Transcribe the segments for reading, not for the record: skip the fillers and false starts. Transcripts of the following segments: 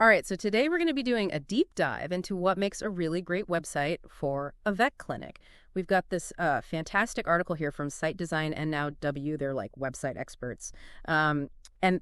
All right, so today we're going to be doing a deep dive into what makes a really great website for a vet clinic. We've got this fantastic article here from Site Design and Now W. They're like website experts. And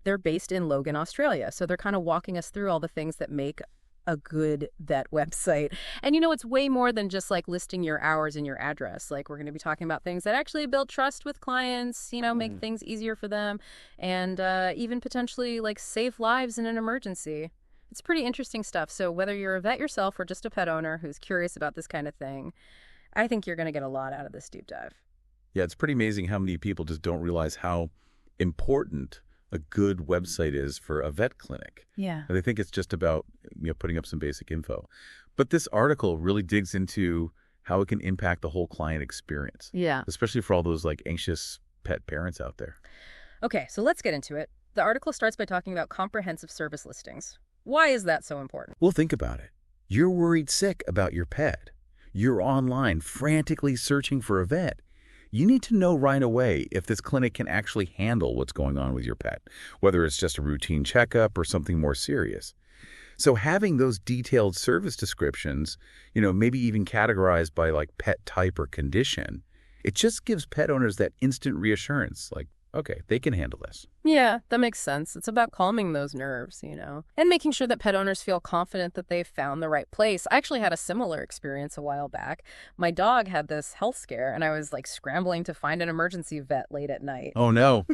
they're based in Logan, Australia. So they're kind of walking us through all the things that make a good vet website. And it's way more than just like listing your hours and your address. Like we're going to be talking about things that actually build trust with clients, make things easier for them, and even potentially like save lives in an emergency. It's pretty interesting stuff. So whether you're a vet yourself or just a pet owner who's curious about this kind of thing, I think you're going to get a lot out of this deep dive. Yeah, it's pretty amazing how many people just don't realize how important a good website is for a vet clinic. Yeah. They think it's just about putting up some basic info. But this article really digs into how it can impact the whole client experience. Yeah. Especially for all those like anxious pet parents out there. Okay, so let's get into it. The article starts by talking about comprehensive service listings. Why is that so important? Well, think about it. You're worried sick about your pet. You're online frantically searching for a vet. You need to know right away if this clinic can actually handle what's going on with your pet, whether it's just a routine checkup or something more serious. So having those detailed service descriptions, maybe even categorized by like pet type or condition, it just gives pet owners that instant reassurance, like, okay, they can handle this. Yeah, that makes sense. It's about calming those nerves, and making sure that pet owners feel confident that they've found the right place. I actually had a similar experience a while back. My dog had this health scare, and I was like scrambling to find an emergency vet late at night. Oh, no.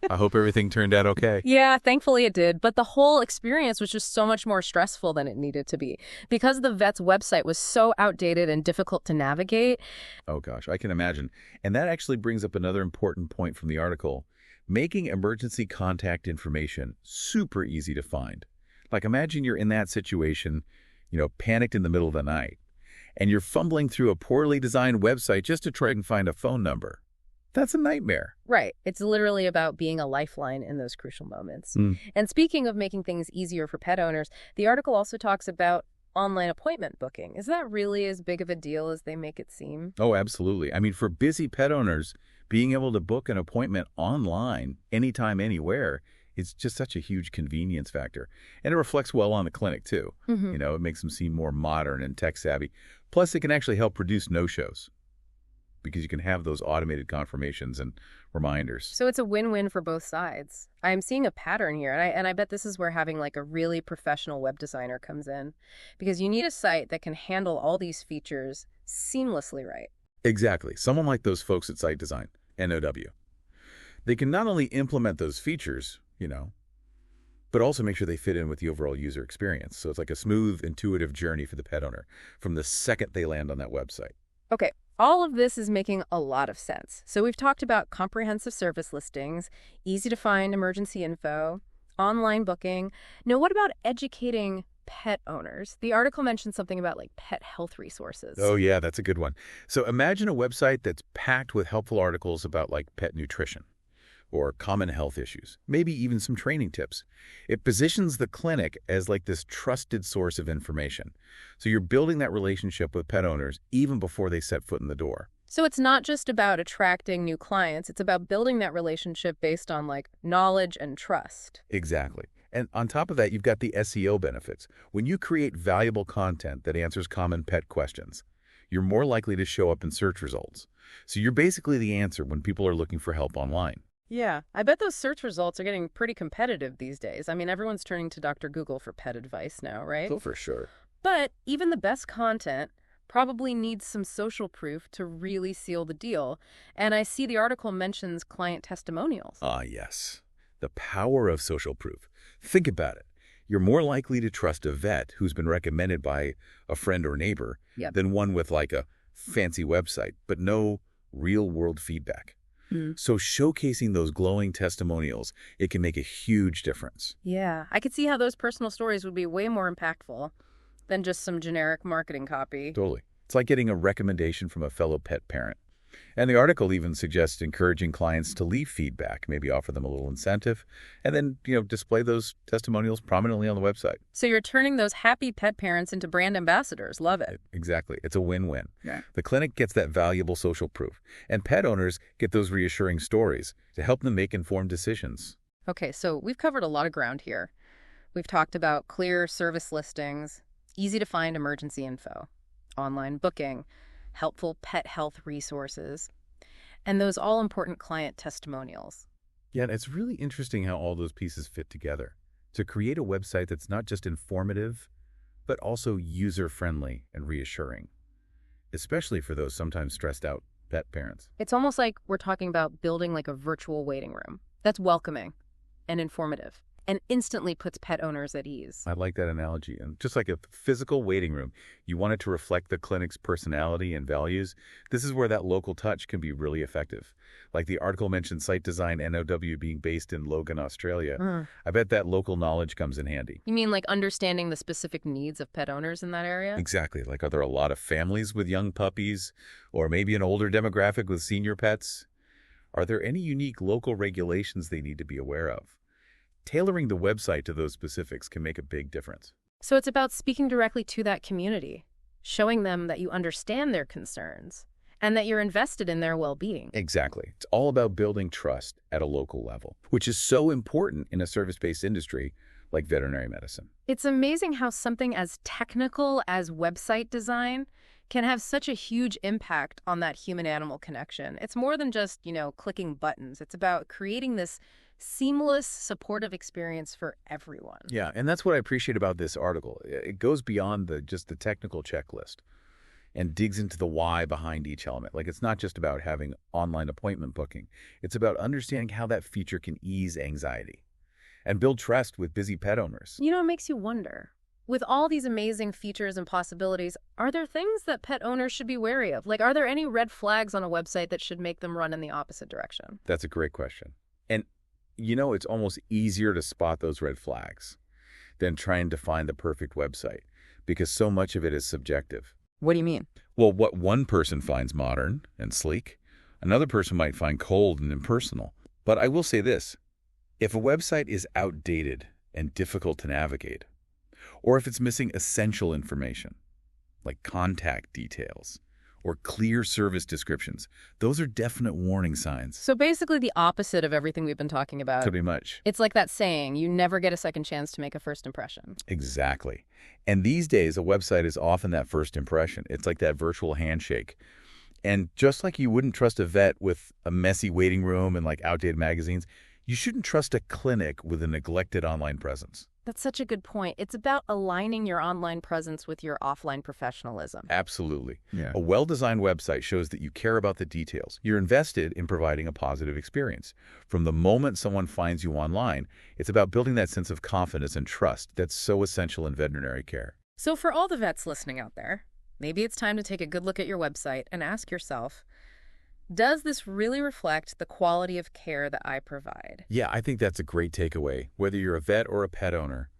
I hope everything turned out okay. Yeah, thankfully it did. But the whole experience was just so much more stressful than it needed to be because the vet's website was so outdated and difficult to navigate. Oh, gosh, I can imagine. And that actually brings up another important point from the article. Making emergency contact information super easy to find. Like imagine you're in that situation, panicked in the middle of the night, and you're fumbling through a poorly designed website just to try and find a phone number. That's a nightmare. Right. It's literally about being a lifeline in those crucial moments. And speaking of making things easier for pet owners, the article also talks about online appointment booking. Is that really as big of a deal as they make it seem? Oh, absolutely. I mean, for busy pet owners, being able to book an appointment online, anytime, anywhere, is just such a huge convenience factor. And it reflects well on the clinic, too. It makes them seem more modern and tech-savvy. Plus, it can actually help reduce no-shows because you can have those automated confirmations and reminders. So it's a win-win for both sides. I'm seeing a pattern here, and I bet this is where having like a really professional web designer comes in, because you need a site that can handle all these features seamlessly, right? Exactly. Someone like those folks at Site Design, NOW. They can not only implement those features, but also make sure they fit in with the overall user experience. So it's like a smooth, intuitive journey for the pet owner from the second they land on that website. Okay. All of this is making a lot of sense. So we've talked about comprehensive service listings, easy to find emergency info, online booking. Now, what about educating pet owners? The article mentioned something about like pet health resources. Oh, yeah, that's a good one. So imagine a website that's packed with helpful articles about like pet nutrition or common health issues, maybe even some training tips. It positions the clinic as like this trusted source of information. So you're building that relationship with pet owners even before they set foot in the door. So it's not just about attracting new clients. It's about building that relationship based on like knowledge and trust. Exactly. And on top of that, you've got the SEO benefits. When you create valuable content that answers common pet questions, you're more likely to show up in search results. So you're basically the answer when people are looking for help online. Yeah, I bet those search results are getting pretty competitive these days. I mean, everyone's turning to Dr. Google for pet advice now, right? Oh, for sure. But even the best content probably needs some social proof to really seal the deal. And I see the article mentions client testimonials. Ah, yes. The power of social proof. Think about it. You're more likely to trust a vet who's been recommended by a friend or neighbor than one with like a fancy website, but no real-world feedback. So showcasing those glowing testimonials, it can make a huge difference. Yeah, I could see how those personal stories would be way more impactful than just some generic marketing copy. Totally. It's like getting a recommendation from a fellow pet parent. And the article even suggests encouraging clients to leave feedback, maybe offer them a little incentive, and then, display those testimonials prominently on the website. So you're turning those happy pet parents into brand ambassadors. Love it. Exactly. It's a win-win. Yeah. The clinic gets that valuable social proof, and pet owners get those reassuring stories to help them make informed decisions. Okay, so we've covered a lot of ground here. We've talked about clear service listings, easy to find emergency info, online booking, helpful pet health resources, and those all-important client testimonials. Yeah, and it's really interesting how all those pieces fit together to create a website that's not just informative, but also user-friendly and reassuring, especially for those sometimes stressed out pet parents. It's almost like we're talking about building like a virtual waiting room that's welcoming and informative and instantly puts pet owners at ease. I like that analogy. And just like a physical waiting room, you want it to reflect the clinic's personality and values. This is where that local touch can be really effective. Like the article mentioned Site Design NOW being based in Logan, Australia. I bet that local knowledge comes in handy. You mean like understanding the specific needs of pet owners in that area? Exactly. Like, are there a lot of families with young puppies or maybe an older demographic with senior pets? Are there any unique local regulations they need to be aware of? Tailoring the website to those specifics can make a big difference. So it's about speaking directly to that community, showing them that you understand their concerns and that you're invested in their well-being. Exactly. It's all about building trust at a local level, which is so important in a service-based industry like veterinary medicine. It's amazing how something as technical as website design can have such a huge impact on that human-animal connection. It's more than just, clicking buttons. It's about creating this seamless, supportive experience for everyone. Yeah, and that's what I appreciate about this article. It goes beyond just the technical checklist and digs into the why behind each element. Like, it's not just about having online appointment booking. It's about understanding how that feature can ease anxiety and build trust with busy pet owners. It makes you wonder, with all these amazing features and possibilities, are there things that pet owners should be wary of? Like, are there any red flags on a website that should make them run in the opposite direction? That's a great question. And it's almost easier to spot those red flags than trying to find the perfect website because so much of it is subjective. What do you mean? Well, what one person finds modern and sleek, another person might find cold and impersonal. But I will say this, if a website is outdated and difficult to navigate, or if it's missing essential information, like contact details, or clear service descriptions, those are definite warning signs. So basically the opposite of everything we've been talking about. Pretty much. It's like that saying, you never get a second chance to make a first impression. Exactly. And these days, a website is often that first impression. It's like that virtual handshake. And just like you wouldn't trust a vet with a messy waiting room and like outdated magazines, you shouldn't trust a clinic with a neglected online presence. That's such a good point. It's about aligning your online presence with your offline professionalism. Absolutely. Yeah. A well-designed website shows that you care about the details. You're invested in providing a positive experience. From the moment someone finds you online, it's about building that sense of confidence and trust that's so essential in veterinary care. So for all the vets listening out there, maybe it's time to take a good look at your website and ask yourself, does this really reflect the quality of care that I provide? Yeah, I think that's a great takeaway. Whether you're a vet or a pet owner,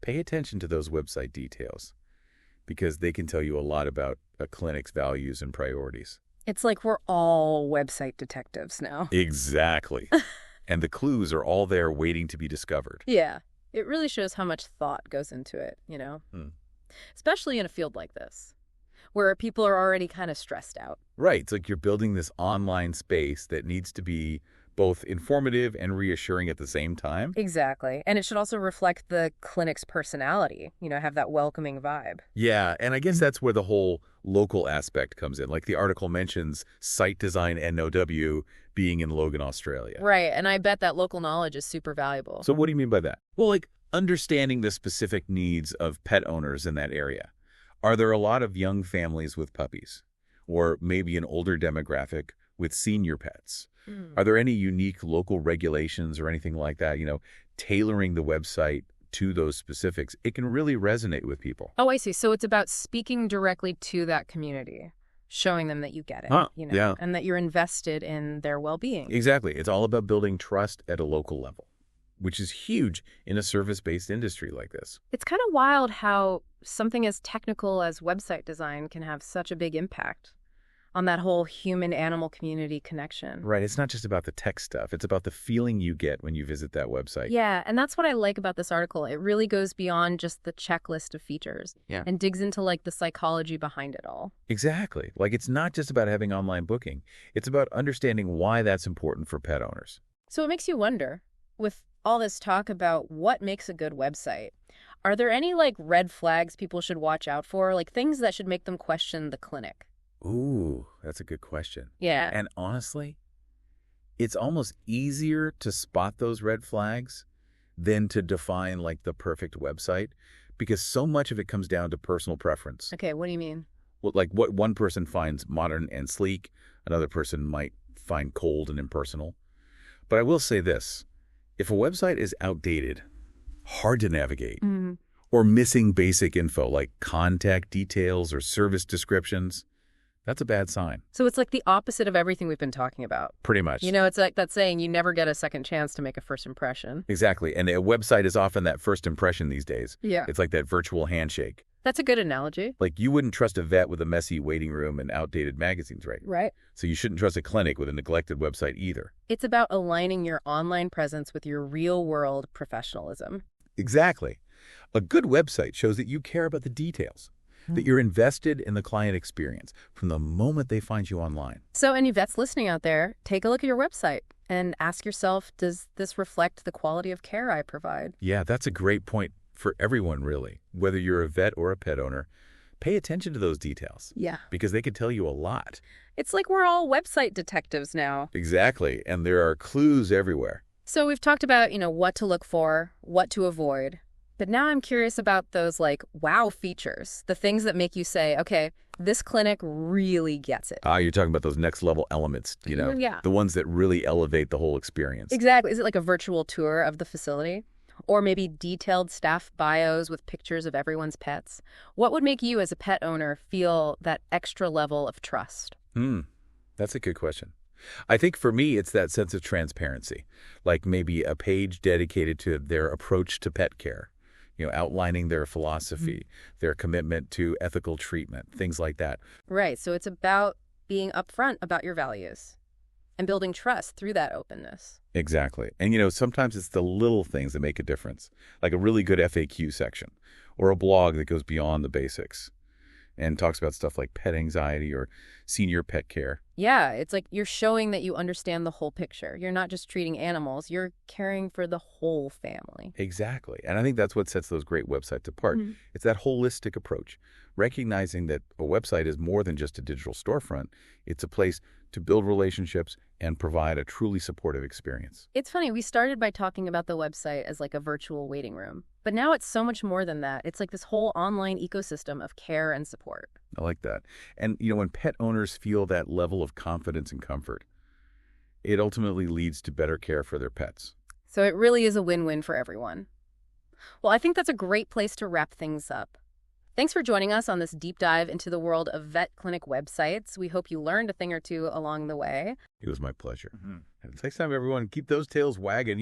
pay attention to those website details because they can tell you a lot about a clinic's values and priorities. It's like we're all website detectives now. Exactly. And the clues are all there waiting to be discovered. Yeah, it really shows how much thought goes into it, Especially in a field like this, where people are already kind of stressed out. Right. It's like you're building this online space that needs to be both informative and reassuring at the same time. Exactly. And it should also reflect the clinic's personality, have that welcoming vibe. Yeah. And I guess that's where the whole local aspect comes in. Like the article mentions Site Design NOW being in Logan, Australia. Right. And I bet that local knowledge is super valuable. So what do you mean by that? Well, like understanding the specific needs of pet owners in that area. Are there a lot of young families with puppies? Or maybe an older demographic with senior pets? Are there any unique local regulations or anything like that? Tailoring the website to those specifics, it can really resonate with people. Oh, I see. So it's about speaking directly to that community, showing them that you get it, yeah. and that you're invested in their well-being. Exactly. It's all about building trust at a local level, which is huge in a service-based industry like this. It's kind of wild how something as technical as website design can have such a big impact on that whole human-animal community connection. Right. It's not just about the tech stuff. It's about the feeling you get when you visit that website. Yeah, and that's what I like about this article. It really goes beyond just the checklist of features and digs into like the psychology behind it all. Exactly. Like it's not just about having online booking. It's about understanding why that's important for pet owners. So it makes you wonder, with all this talk about what makes a good website, are there any like red flags people should watch out for, like things that should make them question the clinic? Ooh, that's a good question. Yeah. And honestly, it's almost easier to spot those red flags than to define like the perfect website because so much of it comes down to personal preference. Okay, what do you mean? Well, like what one person finds modern and sleek, another person might find cold and impersonal. But I will say this, if a website is outdated, hard to navigate, or missing basic info like contact details or service descriptions, that's a bad sign. So it's like the opposite of everything we've been talking about. Pretty much. You know, it's like that saying, you never get a second chance to make a first impression. Exactly. And a website is often that first impression these days. Yeah. It's like that virtual handshake. That's a good analogy. Like you wouldn't trust a vet with a messy waiting room and outdated magazines, right? Right. So you shouldn't trust a clinic with a neglected website either. It's about aligning your online presence with your real-world professionalism. Exactly. A good website shows that you care about the details, that you're invested in the client experience from the moment they find you online. So any vets listening out there, take a look at your website and ask yourself, does this reflect the quality of care I provide? Yeah, that's a great point for everyone, really. Whether you're a vet or a pet owner, pay attention to those details. Yeah. Because they could tell you a lot. It's like we're all website detectives now. Exactly. And there are clues everywhere. So we've talked about, what to look for, what to avoid. But now I'm curious about those like wow features, the things that make you say, okay, this clinic really gets it. You're talking about those next level elements, Yeah. the ones that really elevate the whole experience. Exactly. Is it like a virtual tour of the facility? Or maybe detailed staff bios with pictures of everyone's pets? What would make you as a pet owner feel that extra level of trust? That's a good question. I think for me, it's that sense of transparency, like maybe a page dedicated to their approach to pet care, outlining their philosophy, their commitment to ethical treatment, things like that. Right. So it's about being upfront about your values and building trust through that openness. Exactly. And, sometimes it's the little things that make a difference, like a really good FAQ section or a blog that goes beyond the basics and talks about stuff like pet anxiety or senior pet care. Yeah, it's like you're showing that you understand the whole picture. You're not just treating animals, you're caring for the whole family. Exactly. And I think that's what sets those great websites apart. It's that holistic approach, recognizing that a website is more than just a digital storefront. It's a place to build relationships and provide a truly supportive experience. It's funny, we started by talking about the website as like a virtual waiting room, but now it's so much more than that. It's like this whole online ecosystem of care and support. I like that. And, when pet owners feel that level of confidence and comfort, it ultimately leads to better care for their pets. So it really is a win-win for everyone. Well, I think that's a great place to wrap things up. Thanks for joining us on this deep dive into the world of vet clinic websites. We hope you learned a thing or two along the way. It was my pleasure. Next time, everyone, keep those tails wagging.